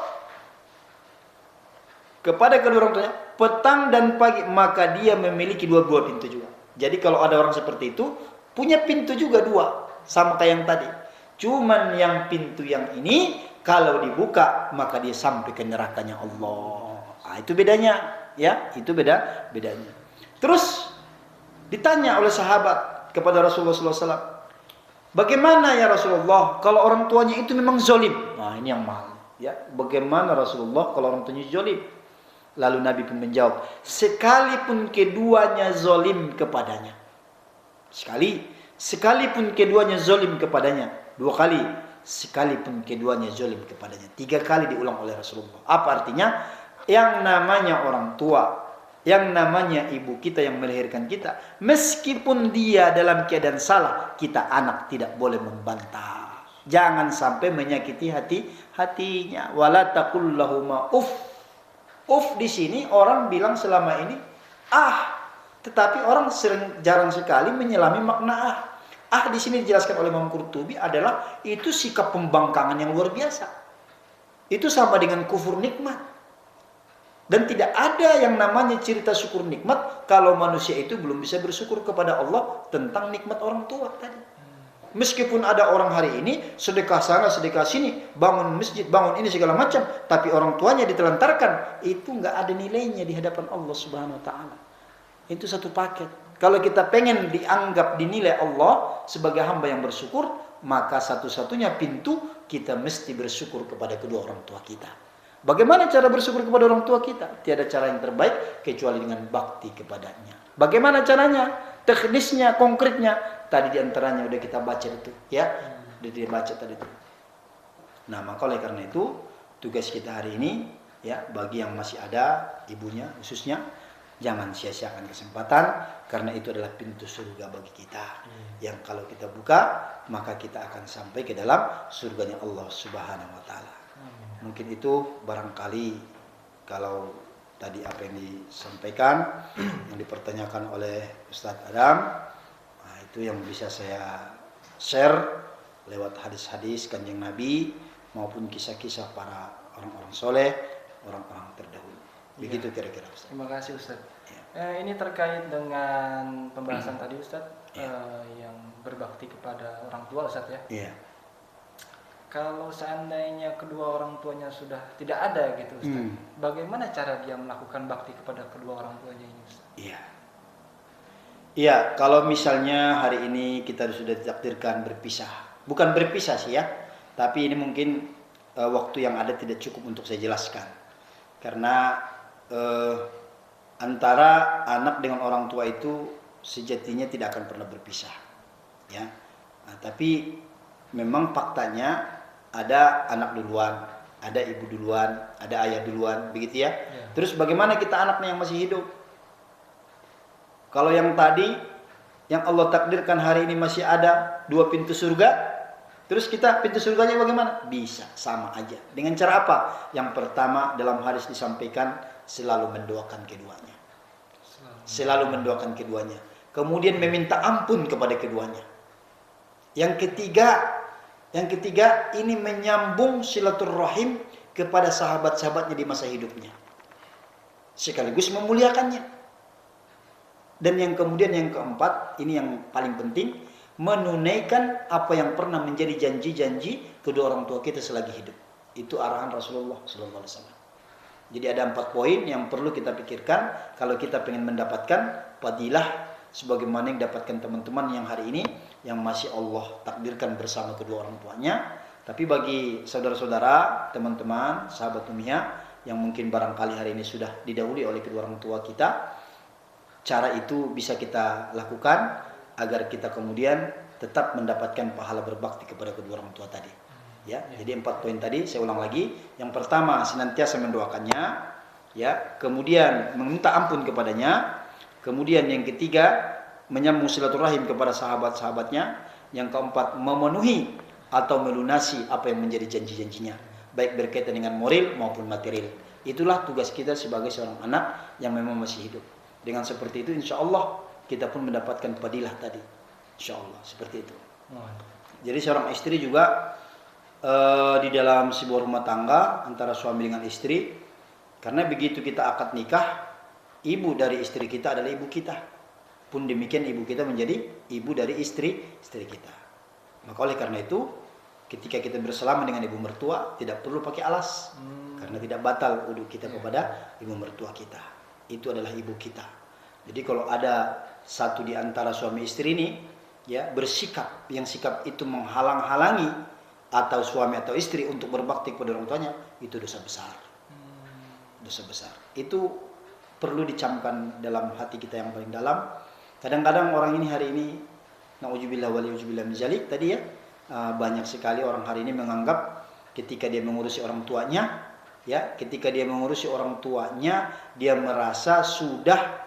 Kepada kedua orang tuanya, petang dan pagi, maka dia memiliki dua-dua pintu juga. Jadi kalau ada orang seperti itu, punya pintu juga dua, sama kayak yang tadi. Cuman yang pintu yang ini, kalau dibuka, maka dia sampai ke nerakanya Allah. Nah, itu bedanya, ya, itu bedanya. Terus ditanya oleh sahabat kepada Rasulullah SAW, bagaimana ya Rasulullah kalau orang tuanya itu memang zolim? Nah, ini yang mahal, ya. Bagaimana Rasulullah kalau orang tuanya zolim? Lalu Nabi pun menjawab, sekalipun keduanya zolim kepadanya. Sekalipun keduanya zolim kepadanya. 2 kali, sekalipun keduanya zolim kepadanya. 3 kali diulang oleh Rasulullah. Apa artinya? Yang namanya orang tua, yang namanya ibu kita yang melahirkan kita, meskipun dia dalam keadaan salah, kita anak tidak boleh membantah. Jangan sampai menyakiti hatinya. Wala taqul lahuma uff. Uff di sini orang bilang selama ini tetapi orang jarang sekali menyelami makna di sini dijelaskan oleh Imam Qurtubi adalah itu sikap pembangkangan yang luar biasa. Itu sama dengan kufur nikmat. Dan tidak ada yang namanya cerita syukur nikmat kalau manusia itu belum bisa bersyukur kepada Allah tentang nikmat orang tua tadi. Meskipun ada orang hari ini sedekah sana sedekah sini, bangun masjid, bangun ini segala macam, tapi orang tuanya ditelantarkan, itu nggak ada nilainya di hadapan Allah Subhanahu wa taala. Itu satu paket. Kalau kita pengen dianggap dinilai Allah sebagai hamba yang bersyukur, maka satu-satunya pintu kita mesti bersyukur kepada kedua orang tua kita. Bagaimana cara bersyukur kepada orang tua kita? Tiada cara yang terbaik kecuali dengan bakti kepadanya. Bagaimana caranya? Teknisnya, konkretnya, tadi diantaranya udah kita baca itu, ya, udah dibaca tadi itu. Nah, maka oleh karena itu tugas kita hari ini, ya, bagi yang masih ada ibunya khususnya, jangan sia-siakan kesempatan karena itu adalah pintu surga bagi kita. Yang kalau kita buka, maka kita akan sampai ke dalam surganya Allah Subhanahu wa taala. Mungkin itu barangkali kalau tadi apa yang disampaikan, yang dipertanyakan oleh Ustadz Adam, nah itu yang bisa saya share lewat hadis-hadis Kanjeng Nabi maupun kisah-kisah para orang-orang soleh, orang-orang terdahulu. Begitu kira-kira Ustadz. Terima kasih Ustadz. Ini terkait dengan pembahasan tadi Ustadz, yang berbakti kepada orang tua Ustadz ya. Iya. Kalau seandainya kedua orang tuanya sudah tidak ada gitu Ustaz, bagaimana cara dia melakukan bakti kepada kedua orang tuanya ini Ustaz? Iya, kalau misalnya hari ini kita sudah ditakdirkan berpisah, bukan berpisah sih ya, tapi ini mungkin waktu yang ada tidak cukup untuk saya jelaskan, karena antara anak dengan orang tua itu sejatinya tidak akan pernah berpisah, ya. Nah, tapi memang faktanya ada anak duluan, ada ibu duluan, ada ayah duluan, begitu ya. Terus bagaimana kita anaknya yang masih hidup? Kalau yang tadi, yang Allah takdirkan hari ini masih ada 2 pintu surga, terus kita pintu surganya bagaimana? Bisa, sama aja. Dengan cara apa? Yang pertama dalam hadis disampaikan selalu mendoakan keduanya. Selalu mendoakan keduanya. Kemudian meminta ampun kepada keduanya. Yang ketiga ini menyambung silaturahim kepada sahabat-sahabatnya di masa hidupnya. Sekaligus memuliakannya. Dan yang kemudian yang keempat, ini yang paling penting, menunaikan apa yang pernah menjadi janji-janji kedua orang tua kita selagi hidup. Itu arahan Rasulullah SAW. Jadi ada 4 poin yang perlu kita pikirkan kalau kita ingin mendapatkan fadilah sebagaimana yang dapatkan teman-teman yang hari ini yang masih Allah takdirkan bersama kedua orang tuanya. Tapi bagi saudara-saudara, teman-teman, sahabat Umiyah yang mungkin barangkali hari ini sudah didahului oleh kedua orang tua kita, cara itu bisa kita lakukan agar kita kemudian tetap mendapatkan pahala berbakti kepada kedua orang tua tadi. Ya, jadi 4 poin tadi saya ulang lagi. Yang pertama senantiasa mendoakannya, ya, kemudian meminta ampun kepadanya. Kemudian yang ketiga, menyambung silaturahim kepada sahabat-sahabatnya. Yang keempat, memenuhi atau melunasi apa yang menjadi janji-janjinya, baik berkaitan dengan moral maupun material. Itulah tugas kita sebagai seorang anak yang memang masih hidup. Dengan seperti itu insya Allah kita pun mendapatkan fadilah tadi, insya Allah seperti itu. Jadi seorang istri juga di dalam sebuah rumah tangga antara suami dengan istri, karena begitu kita akad nikah, ibu dari istri kita adalah ibu kita. Pun demikian ibu kita menjadi ibu dari istri kita. Maka oleh karena itu, ketika kita bersalaman dengan ibu mertua, tidak perlu pakai alas, karena tidak batal wudu kita kepada ibu mertua kita. Itu adalah ibu kita. Jadi kalau ada satu di antara suami istri ini, ya bersikap yang sikap itu menghalang-halangi atau suami atau istri untuk berbakti kepada orang tuanya, itu dosa besar. Dosa besar. Itu perlu dicamkan dalam hati kita yang paling dalam. Kadang-kadang orang ini hari ini, na'udzubillah waliyuzubillah min dzalik tadi ya, banyak sekali orang hari ini menganggap ketika dia mengurusi orang tuanya, ya, ketika dia mengurusi orang tuanya, dia merasa sudah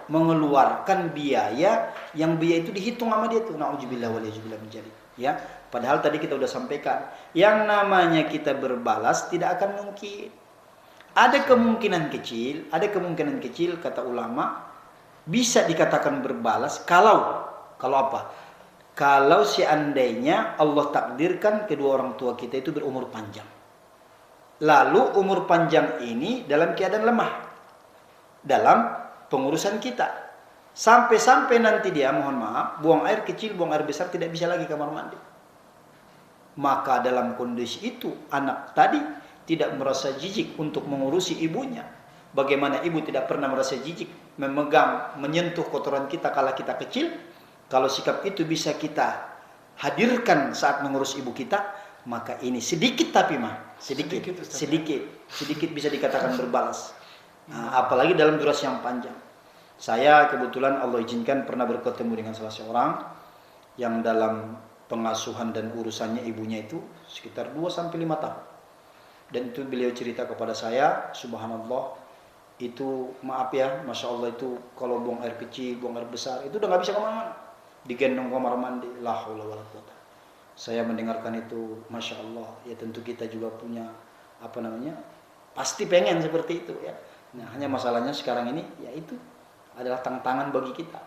mengeluarkan biaya yang biaya itu dihitung sama dia tuh, na'udzubillah waliyuzubillah min dzalik, ya. Padahal tadi kita udah sampaikan, yang namanya kita berbalas tidak akan mungkin. Ada kemungkinan kecil kata ulama bisa dikatakan berbalas kalau apa? Kalau seandainya Allah takdirkan kedua orang tua kita itu berumur panjang. Lalu umur panjang ini dalam keadaan lemah dalam pengurusan kita. Sampai-sampai nanti dia, mohon maaf, buang air kecil, buang air besar tidak bisa lagi kamar mandi. Maka dalam kondisi itu anak tadi tidak merasa jijik untuk mengurusi ibunya. Bagaimana ibu tidak pernah merasa jijik memegang, menyentuh kotoran kita kala kita kecil. Kalau sikap itu bisa kita hadirkan saat mengurus ibu kita, maka ini sedikit tapi sedikit bisa dikatakan berbalas. Nah, apalagi dalam durasi yang panjang. Saya kebetulan Allah izinkan pernah bertemu dengan salah seorang yang dalam pengasuhan dan urusannya ibunya itu sekitar 2-5 tahun. Dan itu beliau cerita kepada saya, subhanallah, itu maaf ya, masya Allah itu kalau buang air kecil, buang air besar, itu udah nggak bisa kemana-mana, digendong kamar mandi, la haula wala quwata. Saya mendengarkan itu, masya Allah, ya tentu kita juga punya pasti pengen seperti itu ya. Nah, hanya masalahnya sekarang ini, ya itu adalah tantangan bagi kita.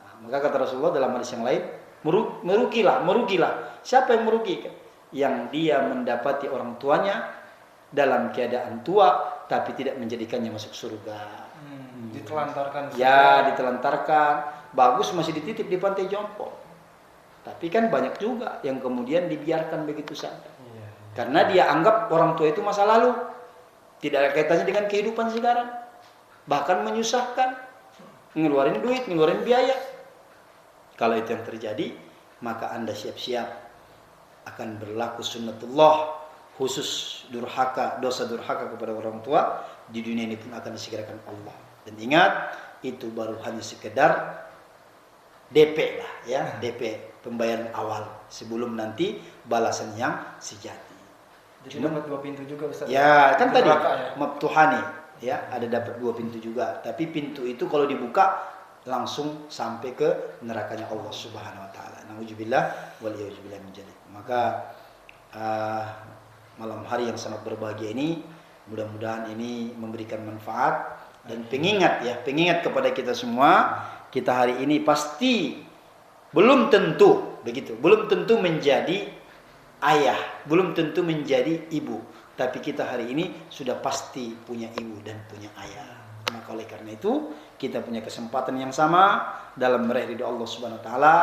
Nah, maka kata Rasulullah dalam hadis yang lain, merugilah. Siapa yang merugikan? Yang dia mendapati orang tuanya dalam keadaan tua tapi tidak menjadikannya masuk surga. Ditelantarkan. Ya, ditelantarkan. Bagus masih dititip di pantai jompo. Tapi kan banyak juga yang kemudian dibiarkan begitu saja. Karena dia anggap orang tua itu masa lalu. Tidak ada kaitannya dengan kehidupan sekarang. Bahkan menyusahkan. Ngeluarin duit, ngeluarin biaya. Kalau itu yang terjadi, maka Anda siap-siap akan berlaku sunnatullah. Khusus dosa durhaka kepada orang tua di dunia ini pun akan disegerakan Allah. Dan ingat, itu baru hanya sekedar DP lah ya, DP pembayaran awal sebelum nanti balasan yang sejati. Jadi dapat 2 pintu juga Ustaz. Ya, kan tadi ya. mabtuhani ya, ada dapat 2 pintu juga. Tapi pintu itu kalau dibuka langsung sampai ke nerakanya Allah Subhanahu wa taala. Nauzubillah wal iyauzubillah min dzalik. Maka malam hari yang sangat berbahagia ini, mudah-mudahan ini memberikan manfaat dan pengingat kepada kita semua. Kita hari ini pasti belum tentu menjadi ayah, belum tentu menjadi ibu, tapi kita hari ini sudah pasti punya ibu dan punya ayah. Maka oleh karena itu kita punya kesempatan yang sama dalam meraih ridho Allah Subhanahu wa taala.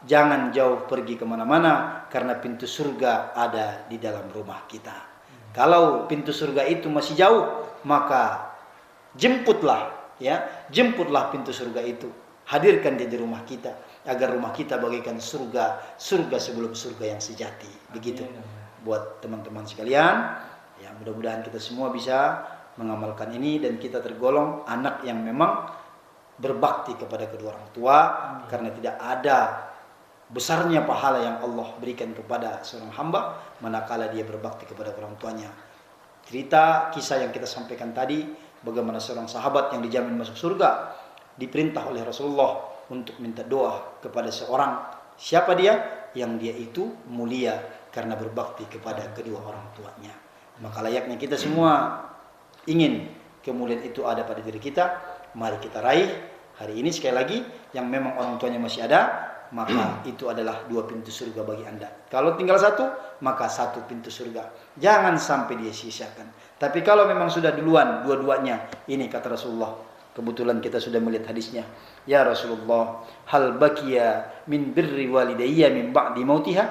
Jangan jauh pergi kemana-mana, karena pintu surga ada di dalam rumah kita. Kalau pintu surga itu masih jauh, maka jemputlah pintu surga itu. Hadirkan dia di rumah kita, agar rumah kita bagaikan surga sebelum surga yang sejati. Begitu buat teman-teman sekalian. Ya, mudah-mudahan kita semua bisa mengamalkan ini dan kita tergolong anak yang memang berbakti kepada kedua orang tua. Karena tidak ada besarnya pahala yang Allah berikan kepada seorang hamba manakala dia berbakti kepada orang tuanya. Cerita kisah yang kita sampaikan tadi, bagaimana seorang sahabat yang dijamin masuk surga diperintah oleh Rasulullah untuk minta doa kepada seorang. Siapa dia? Yang dia itu mulia karena berbakti kepada kedua orang tuanya. Maka layaknya kita semua ingin kemuliaan itu ada pada diri kita. Mari kita raih hari ini sekali lagi. Yang memang orang tuanya masih ada, maka itu adalah 2 pintu surga bagi Anda. Kalau tinggal 1, maka 1 pintu surga. Jangan sampai dia sia-siakan. Tapi kalau memang sudah duluan dua-duanya, ini kata Rasulullah, kebetulan kita sudah melihat hadisnya. Ya Rasulullah, hal baqiya min birri walidayya min ba'di mautiha?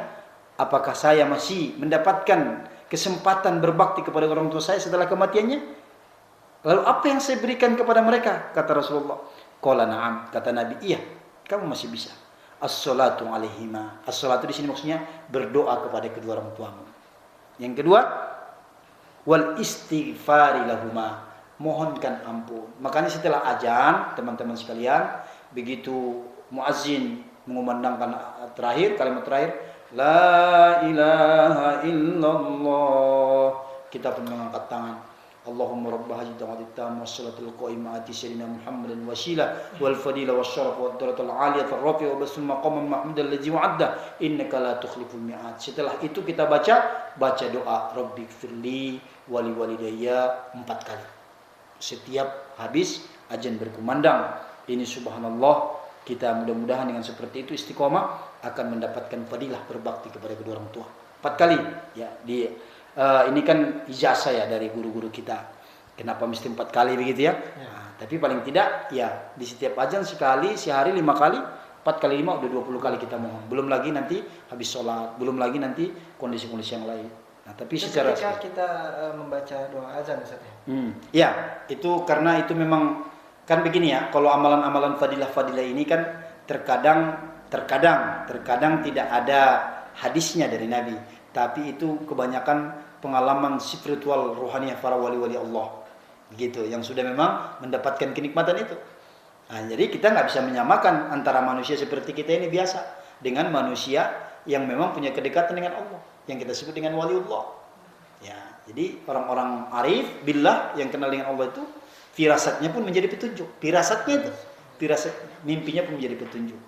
Apakah saya masih mendapatkan kesempatan berbakti kepada orang tua saya setelah kematiannya? Lalu apa yang saya berikan kepada mereka? Kata Rasulullah. Qala na'am, kata Nabi, iya, kamu masih bisa. As-salatu alaihima. As-salatu di sini maksudnya berdoa kepada kedua orang tuamu. Yang kedua, wal istighfari lahuma, mohonkan ampun. Makanya setelah azan, teman-teman sekalian, begitu muazzin mengumandangkan terakhir, kalimat terakhir, la ilaha illallah, kita pun mengangkat tangan. Allahumma rabba hadhihi da'wati tammah wassalatul qa'imah ati sayyidina Muhammadin wasilah wal fadilah wasyaraf wad darajatul 'aliyatur rafi' wa basul maqam mahmudal ladzi wa'adda innaka la tukhliful mi'ad. Setelah itu kita baca doa rabbighfirli wa li walidayya 4 kali. Setiap habis azan berkumandang. Ini subhanallah, kita mudah-mudahan dengan seperti itu istiqomah akan mendapatkan fadilah berbakti kepada kedua orang tua. 4 kali ya. Ini kan ijazah ya dari guru-guru kita. Kenapa mesti 4 kali begitu ya? Nah, tapi paling tidak ya di setiap azan sekali, sehari 5 kali, 4 kali 5 udah 20 kali kita mohon. Belum lagi nanti habis sholat, belum lagi nanti kondisi-kondisi yang lain. Nah, tapi secara ketika kita membaca doa azan Ustaz ya. Ya, itu karena itu memang kan begini ya, kalau amalan-amalan fadilah-fadilah ini kan terkadang tidak ada hadisnya dari Nabi, tapi itu kebanyakan pengalaman spiritual rohaniah para wali-wali Allah gitu, yang sudah memang mendapatkan kenikmatan itu. Nah, jadi kita nggak bisa menyamakan antara manusia seperti kita ini biasa dengan manusia yang memang punya kedekatan dengan Allah, yang kita sebut dengan waliullah. Ya, jadi orang-orang arif billah yang kenal dengan Allah itu firasatnya pun menjadi petunjuk. Firasat mimpinya pun menjadi petunjuk.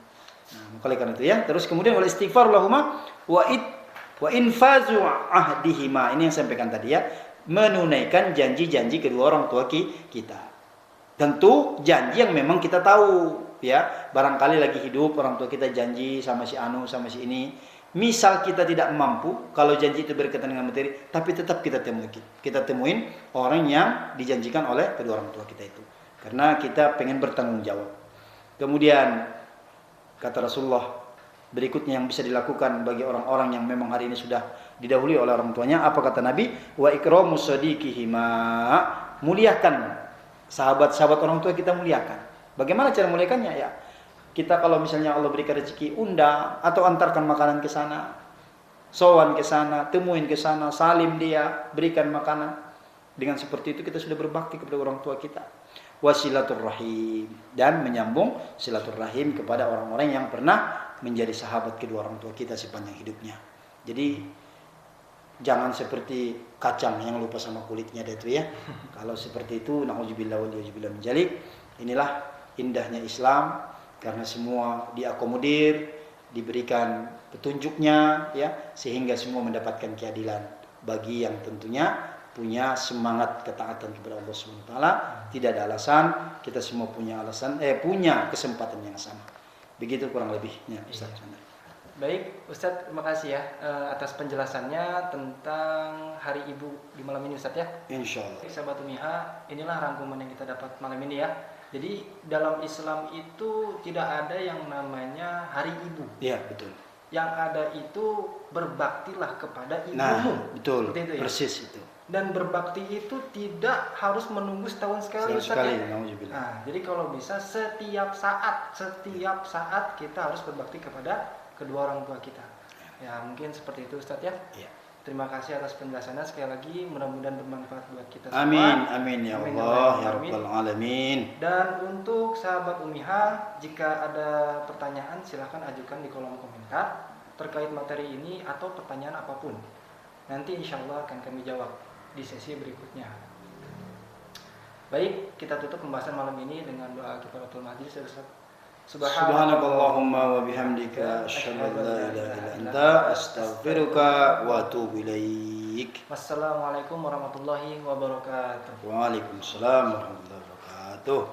Nah, oleh karena itu ya, terus kemudian wal istighfar lahuma wa infazu ahdihima. Ini yang saya sampaikan tadi ya, menunaikan janji-janji kedua orang tua kita. Tentu janji yang memang kita tahu ya, barangkali lagi hidup orang tua kita janji sama si anu sama si ini. Misal kita tidak mampu, kalau janji itu berkaitan dengan materi, tapi tetap kita temuin orang yang dijanjikan oleh kedua orang tua kita itu. Karena kita pengen bertanggung jawab. Kemudian kata Rasulullah, berikutnya yang bisa dilakukan bagi orang-orang yang memang hari ini sudah didahului oleh orang tuanya, apa kata Nabi? Wa ikramu sadiqihima, muliakan sahabat-sahabat orang tua kita, muliakan. Bagaimana cara muliakannya? Ya, kita kalau misalnya Allah berikan rezeki, undang atau antarkan makanan ke sana, sowan ke sana, temuin ke sana, salim dia, berikan makanan. Dengan seperti itu kita sudah berbakti kepada orang tua kita. Wasilaturrahim, dan menyambung silaturrahim kepada orang-orang yang pernah menjadi sahabat kedua orang tua kita sepanjang hidupnya. Jadi jangan seperti kacang yang lupa sama kulitnya itu ya. Kalau seperti itu, na'udzubillah wa li'udzubillah min dzalik. Inilah indahnya Islam, karena semua diakomodir, diberikan petunjuknya ya, sehingga semua mendapatkan keadilan. Bagi yang tentunya punya semangat ketaatan kepada Allah SWT, tidak ada alasan, kita semua punya punya kesempatan yang sama. Begitu kurang lebihnya Ustaz. Baik Ustaz, terima kasih ya atas penjelasannya tentang Hari Ibu di malam ini Ustaz ya. Insyaallah. Sahabat Umiha, inilah rangkuman yang kita dapat malam ini ya. Jadi dalam Islam itu tidak ada yang namanya Hari Ibu. Iya, betul. Yang ada itu berbaktilah kepada ibumu. Nah, betul. Itu ya? Persis itu. Dan berbakti itu tidak harus menunggu setahun sekali Ustaz ya. Nah, jadi kalau bisa setiap saat kita harus berbakti kepada kedua orang tua kita. Ya, mungkin seperti itu Ustaz ya. Iya. Terima kasih atas penjelasannya sekali lagi, mudah-mudahan bermanfaat buat kita semua. Amin ya Allah ya rabbal alamin. Dan untuk sahabat Umiha, jika ada pertanyaan silahkan ajukan di kolom komentar terkait materi ini atau pertanyaan apapun. Nanti insya Allah akan kami jawab di sesi berikutnya. Baik, kita tutup pembahasan malam ini dengan doa kifaratul majlis. Subhanakallahumma wa bihamdika asyhadu an la ilaha illa anta astaghfiruka wa atubu ilaik. Wassalamualaikum warahmatullahi wabarakatuh. Waalaikumsalam warahmatullahi wabarakatuh.